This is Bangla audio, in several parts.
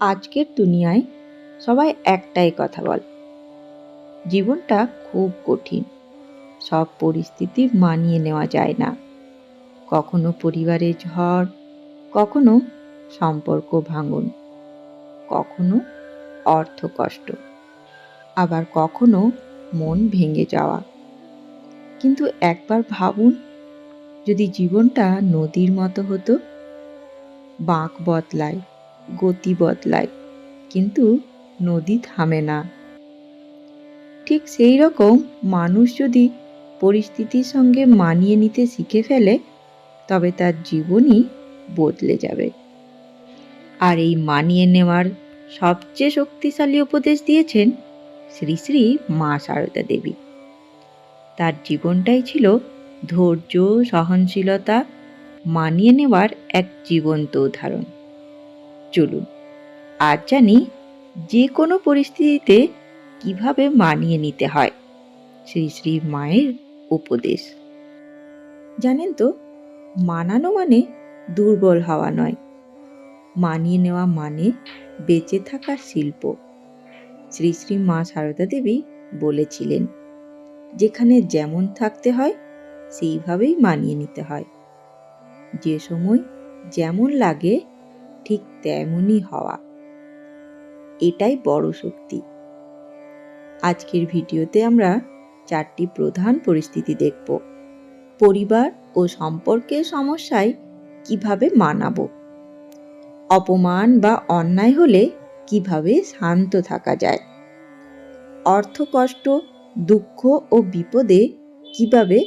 আজকের দুনিয়ায় সবাই একটাই কথা বলে, জীবনটা খুব কঠিন, সব পরিস্থিতি মানিয়ে নেওয়া যায় না। কখনো পরিবারে ঝড়, কখনো সম্পর্ক ভাঙন, কখনো অর্থ কষ্ট, আবার কখনো মন ভেঙে যাওয়া। কিন্তু একবার ভাবুন, যদি জীবনটা নদীর মতো হতো, বাঁক বদলায়, গতি বদলায়, কিন্তু নদী থামে না। ঠিক সেই রকম মানুষ যদি পরিস্থিতির সঙ্গে মানিয়ে নিতে শিখে ফেলে, তবে তার জীবনই বদলে যাবে। আর এই মানিয়ে নেওয়ার সবচেয়ে শক্তিশালী উপদেশ দিয়েছেন শ্রী শ্রী মা সারদা দেবী। তার জীবনটাই ছিল ধৈর্য, সহনশীলতা, মানিয়ে নেওয়ার এক জীবন্ত উদাহরণ। চলুন আজ জানি যে কোনো পরিস্থিতিতে কিভাবে মানিয়ে নিতে হয় শ্রী শ্রী মায়ের উপদেশ। জানেন তো, মানানো মানে দুর্বল হওয়া নয়, মানিয়ে নেওয়া মানে বেঁচে থাকার শিল্প। শ্রী শ্রী মা সারদা দেবী বলেছিলেন, যেখানে যেমন থাকতে হয় সেইভাবেই মানিয়ে নিতে হয়। যে সময় যেমন লাগে ঠিক তেমনই হওয়া, এটাই বড় শক্তি। আজকের ভিডিওতে আমরা 4টি প্রধান পরিস্থিতি দেখব। পরিবার ও সম্পর্কের সমস্যায় কিভাবে মানাবো, অপমান বা অন্যায় হলে কিভাবে শান্ত থাকা যায়, অর্থ কষ্ট, দুঃখ ও বিপদে কিভাবে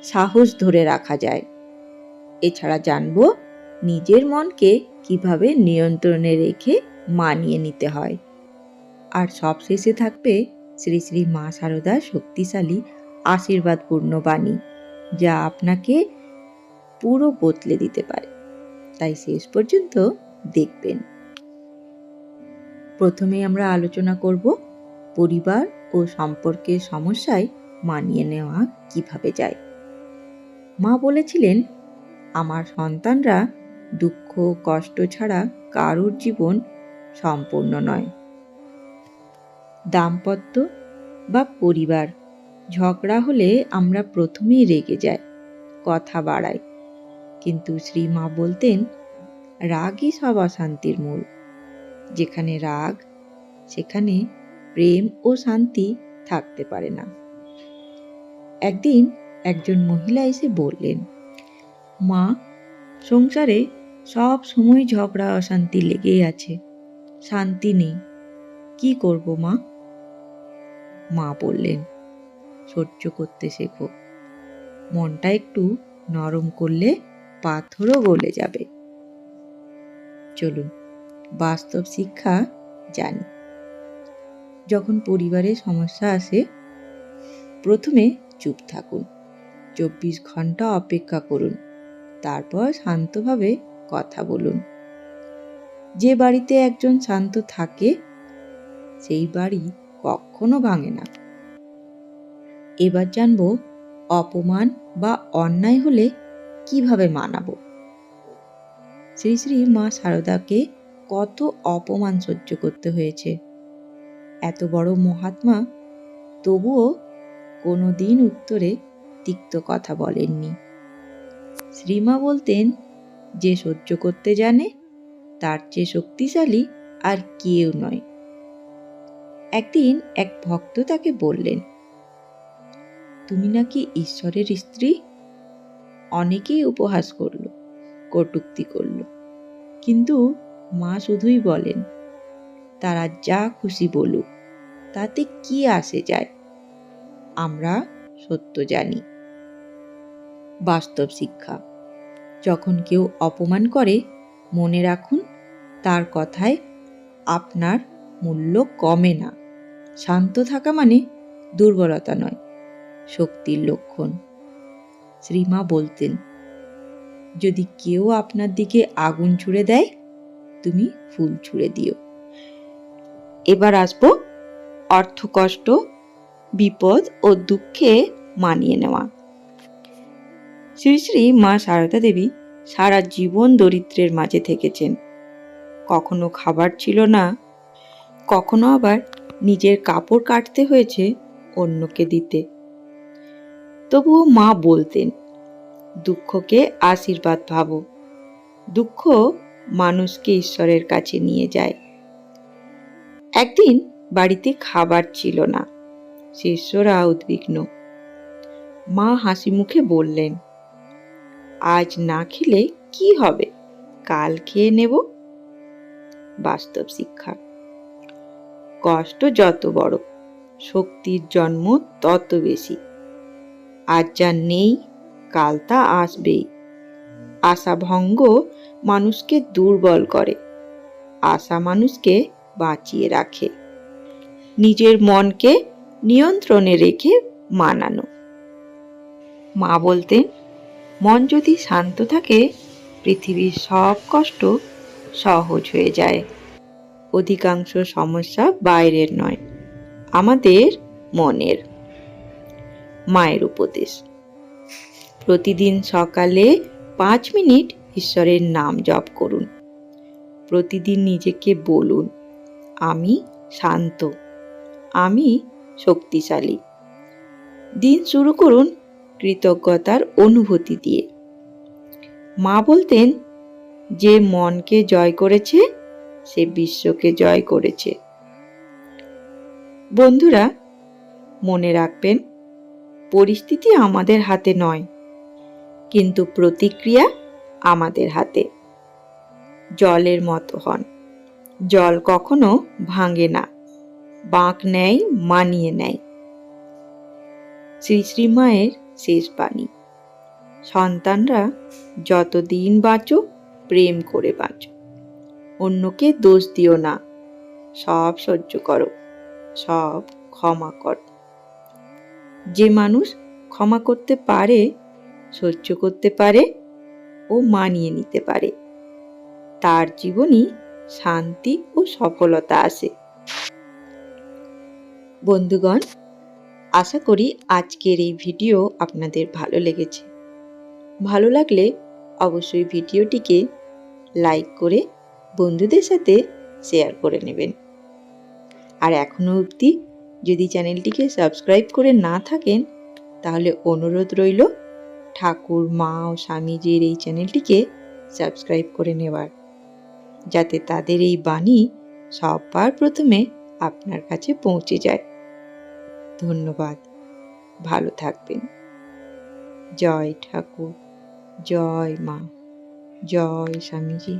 সাহস ধরে রাখা যায়। এছাড়া জানব নিজের মনকে কিভাবে নিয়ন্ত্রণে রেখে মানিয়ে নিতে হয়। আর সবশেষে থাকবে শ্রী শ্রী মা সারদার শক্তিশালী আশীর্বাদপূর্ণ বাণী, যা আপনাকে পুরো বদলে দিতে পারে। তাই শেষ পর্যন্ত দেখবেন। প্রথমে আমরা আলোচনা করব পরিবার ও সম্পর্কের সমস্যায় মানিয়ে নেওয়া কিভাবে যায়। মা বলেছিলেন, আমার সন্তানরা দুঃখ কষ্ট ছাড়া কারোর জীবন সম্পূর্ণ নয়। দাম্পত্য বা পরিবার ঝগড়া হলে আমরা প্রথমেই রেগে যাই, কথা বাড়াই, কিন্তু শ্রী মা বলতেন, রাগই সব অশান্তির মূল। যেখানে রাগ, সেখানে প্রেম ও শান্তি থাকতে পারে না। একদিন একজন মহিলা এসে বললেন, মা, সংসারে সব সময় ঝগড়া অশান্তি লেগেই আছে, শান্তি নেই, কি করব মা? মা বললেন, সহ্য করতে শেখো, মনটা একটু নরম করলে পাথরও গলে যাবে। চলুন বাস্তব শিক্ষা জানি। যখন পরিবারে সমস্যা আসে, প্রথমে চুপ থাকুন, 24 ঘন্টা অপেক্ষা করুন, তারপর শান্তভাবে কথা বলুন। যে বাড়িতে একজন শান্ত থাকে, সেই বাড়ি কখনো ভাঙে না। এবার জানবো অপমান বা অন্যায় হলে কিভাবে মানাবো। শ্রী শ্রী মা সারদাকে কত অপমান সহ্য করতে হয়েছে। এত বড় মহাত্মা তবুও কোনোদিন উত্তরে তিক্ত কথা বলেননি। শ্রীমা বলতেন, যে সহ্য করতে জানে তার চেয়ে শক্তিশালী আর কেউ নয়। একদিন এক ভক্ত তাকে বললেন, তুমি নাকি ঈশ্বরের স্ত্রী। অনেকেই উপহাস করল, কটূক্তি করল, কিন্তু মা শুধুই বলেন, তারা যা খুশি বলুক, তাতে কি আসে যায়, আমরা সত্য জানি। বাস্তব শিক্ষা, যখন কেউ অপমান করে, মনে রাখুন, তার কথায় আপনার মূল্য কমে না। শান্ত থাকা মানে দুর্বলতা নয়, শক্তির লক্ষণ। শ্রীমা বলতেন, যদি কেউ আপনার দিকে আগুন ছুড়ে দেয়, তুমি ফুল ছুড়ে দিও। এবার আসবো অর্থকষ্ট, বিপদ ও দুঃখে মানিয়ে নেওয়া। শ্রী শ্রী মা সারদা দেবী সারা জীবন দরিদ্রের মাঝে থেকেছেন। কখনো খাবার ছিল না, কখনো আবার নিজের কাপড় কাটতে হয়েছে অন্যকে দিতে। তবুও মা বলতেন, দুঃখকে আশীর্বাদ ভাবো, দুঃখ মানুষকে ঈশ্বরের কাছে নিয়ে যায়। একদিন বাড়িতে খাবার ছিল না, শিষ্যরা উদ্বিগ্ন। মা হাসি মুখে বললেন, আজ না খেলে কি হবে, কাল খেয়ে নেব। বাস্তব শিক্ষা। কষ্ট যত বড়, শক্তির জন্ম তত বেশি। আজ যা নেই, কাল তা আসবেই। আশাভঙ্গ মানুষকে দুর্বল করে, আশা মানুষকে বাঁচিয়ে রাখে। নিজের মনকে নিয়ন্ত্রণে রেখে মানানো। মা বলতেন, মন যদি শান্ত থাকে, পৃথিবীর সব কষ্ট সহজ হয়ে যায়। অধিকাংশ সমস্যা বাইরের নয়, আমাদের মনের। মায়ের উপদেশ। প্রতিদিন সকালে 5 মিনিট ঈশ্বরের নাম জপ করুন। প্রতিদিন নিজেকে বলুন, আমি শান্ত, আমি শক্তিশালী। দিন শুরু করুন কৃতজ্ঞতার অনুভূতি দিয়ে। মা বলতেন, যে মনকে জয় করেছে সে বিশ্বকে জয় করেছে। বন্ধুরা, মনে রাখবেন, পরিস্থিতি আমাদের হাতে নয়, কিন্তু প্রতিক্রিয়া আমাদের হাতে। জলের মতো হন, জল কখনো ভাঙে না, বাঁক নেয়, মানিয়ে নেয়। শ্রী শ্রী মায়ের শেষ বাণী। সন্তানরা যতদিন বাঁচো, প্রেম করে বাঁচো, অন্যকে দোষ দিও না, সব সহ্য করো, সব ক্ষমা করো। যে মানুষ ক্ষমা করতে পারে, সহ্য করতে পারে ও মানিয়ে নিতে পারে, তার জীবনই শান্তি ও সফলতা আসে। বন্ধুগণ, আশা করি আজকের এই ভিডিও আপনাদের ভালো লেগেছে। ভালো লাগলে অবশ্যই ভিডিওটিকে লাইক করে বন্ধুদের সাথে শেয়ার করে নেবেন। আর এখনো অবধি যদি চ্যানেলটিকে সাবস্ক্রাইব করে না থাকেন, তাহলে অনুরোধ রইল ঠাকুর, মা ও স্বামীজির এই চ্যানেলটিকে সাবস্ক্রাইব করে নেওয়ার, যাতে তাদের এই বাণী সবার প্রথমে আপনার কাছে পৌঁছে যায়। ধন্যবাদ। ভালো থাকবেন। জয় ঠাকুর, জয় মা, জয় স্বামীজি।